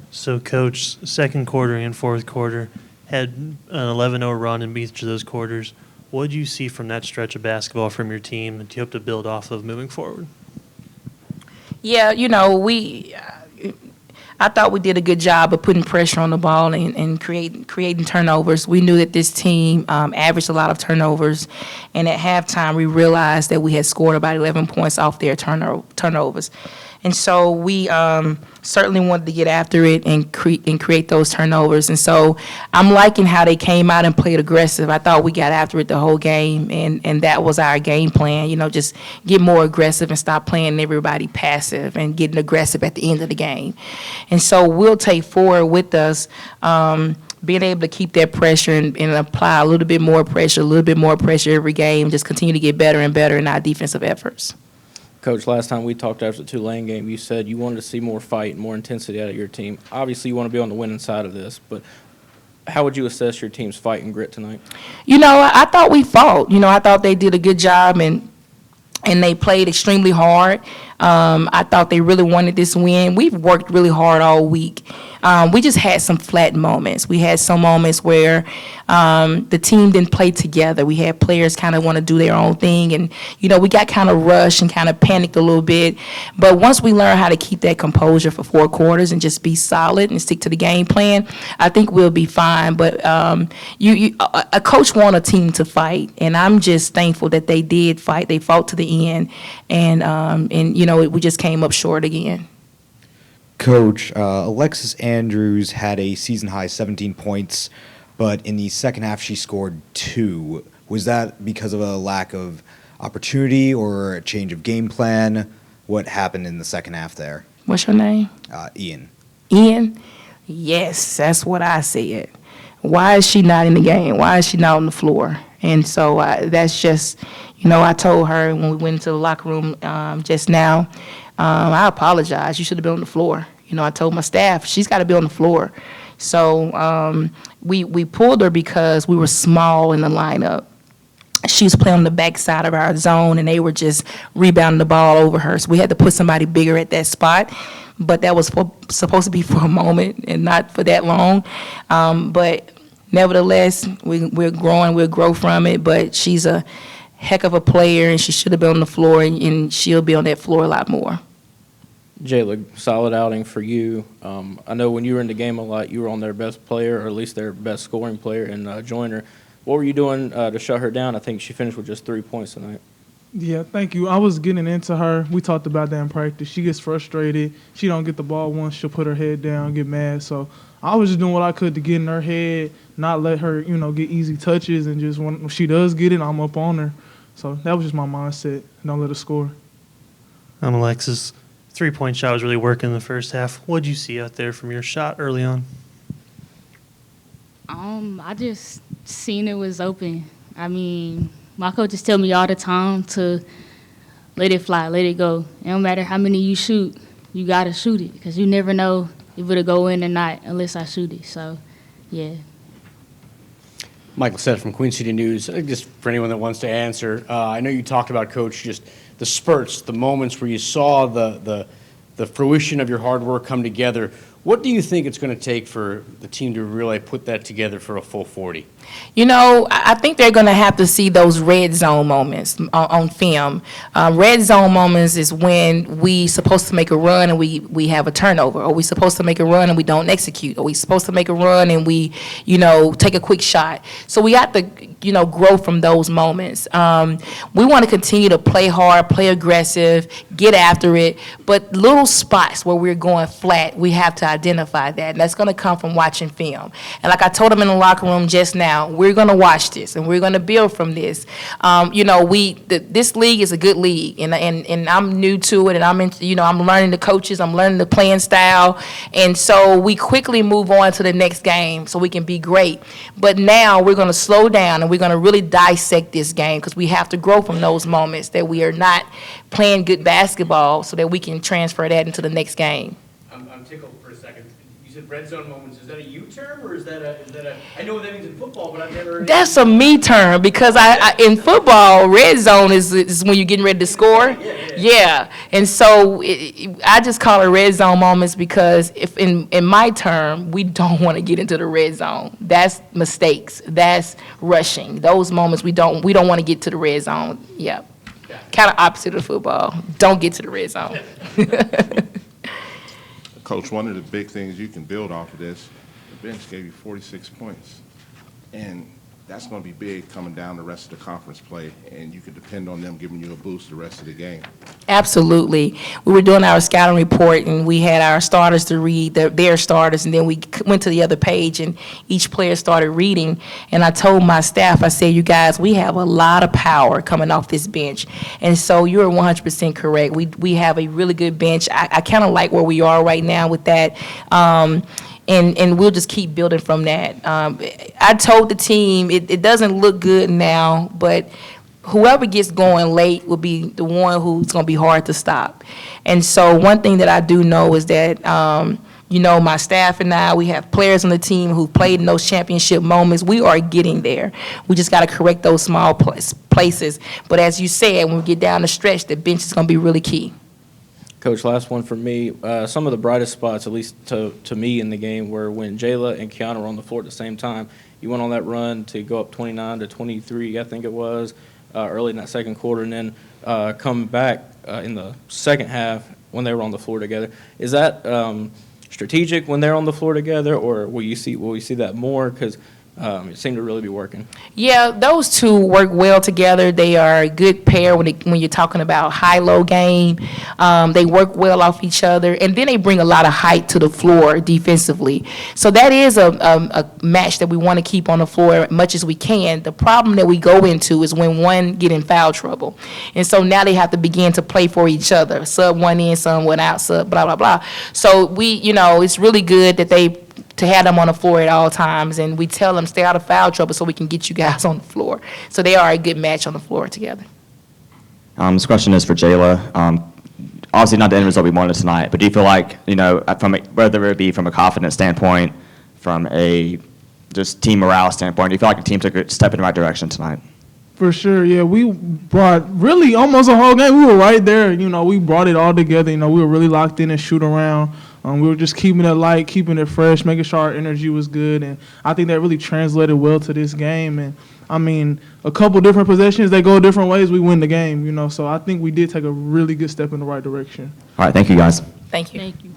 So, Coach, second quarter and fourth quarter had an 11-0 run in each of those quarters. What did you see from that stretch of basketball from your team that you hope to build off of moving forward? Yeah, I thought we did a good job of putting pressure on the ball and creating turnovers. We knew that this team averaged a lot of turnovers, and at halftime we realized that we had scored about 11 points off their turnovers. And so we certainly wanted to get after it and create those turnovers. And so I'm liking how they came out and played aggressive. I thought we got after it the whole game, and that was our game plan. Just get more aggressive and stop playing everybody passive and getting aggressive at the end of the game. And so we'll take forward with us being able to keep that pressure and apply a little bit more pressure every game, just continue to get better and better in our defensive efforts. Coach, last time we talked after the Tulane game, you said you wanted to see more fight and more intensity out of your team. Obviously, you want to be on the winning side of this, but how would you assess your team's fight and grit tonight? I thought we fought. I thought they did a good job and they played extremely hard. I thought they really wanted this win. We've worked really hard all week. We just had some flat moments. We had some moments where the team didn't play together. We had players kind of want to do their own thing, and we got kind of rushed and kind of panicked a little bit. But once we learn how to keep that composure for 4 quarters and just be solid and stick to the game plan, I think we'll be fine. But a coach wants a team to fight, and I'm just thankful that they did fight. They fought to the end, and we just came up short again. Coach, Alexis Andrews had a season-high 17 points, but in the second half she scored 2. Was that because of a lack of opportunity or a change of game plan? What happened in the second half there? What's your name? Ian. Ian? Yes, that's what I said. Why is she not in the game? Why is she not on the floor? And so that's just, I told her when we went into the locker room just now, I apologize. You should have been on the floor. I told my staff, she's got to be on the floor. So we pulled her because we were small in the lineup. She was playing on the backside of our zone, and they were just rebounding the ball over her. So we had to put somebody bigger at that spot. But that was supposed to be for a moment and not for that long. But nevertheless, we're growing. We'll grow from it. But she's a heck of a player, and she should have been on the floor, and she'll be on that floor a lot more. Jayla, solid outing for you. I know when you were in the game a lot, you were on their best player, or at least their best scoring player, and Joyner. What were you doing to shut her down? I think she finished with just 3 points tonight. Yeah, thank you. I was getting into her. We talked about that in practice. She gets frustrated. She don't get the ball once. She'll put her head down, get mad. So I was just doing what I could to get in her head, not let her, get easy touches, and just when she does get it, I'm up on her. So that was just my mindset. Don't let her score. I'm Alexis. 3-point shot was really working in the first half. What did you see out there from your shot early on? I just seen it was open. I mean, my coaches tell me all the time to let it fly, let it go. It don't matter how many you shoot, you got to shoot it because you never know if it'll go in or not unless I shoot it. So, yeah. Michael Sett from Queen City News. Just for anyone that wants to answer, I know you talked about, Coach, just the spurts, the moments where you saw the fruition of your hard work come together. What do you think it's going to take for the team to really put that together for a full 40? I think they're going to have to see those red zone moments on film. Red zone moments is when we supposed to make a run and we have a turnover, or we supposed to make a run and we don't execute, or we supposed to make a run and we, take a quick shot. So we have to, grow from those moments. We want to continue to play hard, play aggressive, get after it, but little spots where we're going flat, we have to identify that, and that's going to come from watching film. And like I told them in the locker room just now, we're going to watch this and we're going to build from this. This league is a good league, and I'm new to it, and I'm learning the coaches, I'm learning the playing style, and so we quickly move on to the next game so we can be great. But now we're going to slow down and we're going to really dissect this game because we have to grow from those moments that we are not playing good basketball so that we can transfer that into the next game. I'm tickled for a second. You said red zone moments. Is that a you term or is that a? I know what that means in football, but I've never heard. That's a me term because I in football, red zone is when you're getting ready to score. Yeah. And so I just call it red zone moments because if in my term, we don't want to get into the red zone. That's mistakes. That's rushing. Those moments we don't want to get to the red zone. Yeah. Kind of opposite of football. Don't get to the red zone. Coach, one of the big things you can build off of this, the bench gave you 46 points. And that's going to be big coming down the rest of the conference play, and you can depend on them giving you a boost the rest of the game. Absolutely. We were doing our scouting report, and we had our starters to read their starters, and then we went to the other page, and each player started reading. And I told my staff, I said, you guys, we have a lot of power coming off this bench. And so you're 100% correct. We have a really good bench. I kind of like where we are right now with that. And we'll just keep building from that. I told the team it doesn't look good now, but whoever gets going late will be the one who's going to be hard to stop. And so one thing that I do know is that, my staff and I, we have players on the team who played in those championship moments. We are getting there. We just got to correct those small places. But as you said, when we get down the stretch, the bench is going to be really key. Coach, last one for me. Some of the brightest spots, at least to me in the game, were when Jayla and Kiana were on the floor at the same time. You went on that run to go up 29-23, I think it was, early in that second quarter, and then come back in the second half when they were on the floor together. Is that strategic when they're on the floor together, or will we see that more? Because it seemed to really be working. Yeah, those two work well together. They are a good pair when you're talking about high-low game. They work well off each other, and then they bring a lot of height to the floor defensively. So that is a match that we want to keep on the floor as much as we can. The problem that we go into is when one get in foul trouble. And so now they have to begin to play for each other. Sub one in, sub one out, sub blah, blah, blah. So it's really good that to have them on the floor at all times, and we tell them stay out of foul trouble so we can get you guys on the floor. So they are a good match on the floor together. This question is for Jayla. Obviously not the end result we wanted tonight, but do you feel like, whether it be from a confidence standpoint, from a just team morale standpoint, do you feel like the team took a step in the right direction tonight? For sure, yeah. We brought really almost a whole game. We were right there. We brought it all together. We were really locked in and shoot around. We were just keeping it light, keeping it fresh, making sure our energy was good. And I think that really translated well to this game. And, a couple different possessions, they go different ways, we win the game, So I think we did take a really good step in the right direction. All right, thank you, guys. Thank you. Thank you.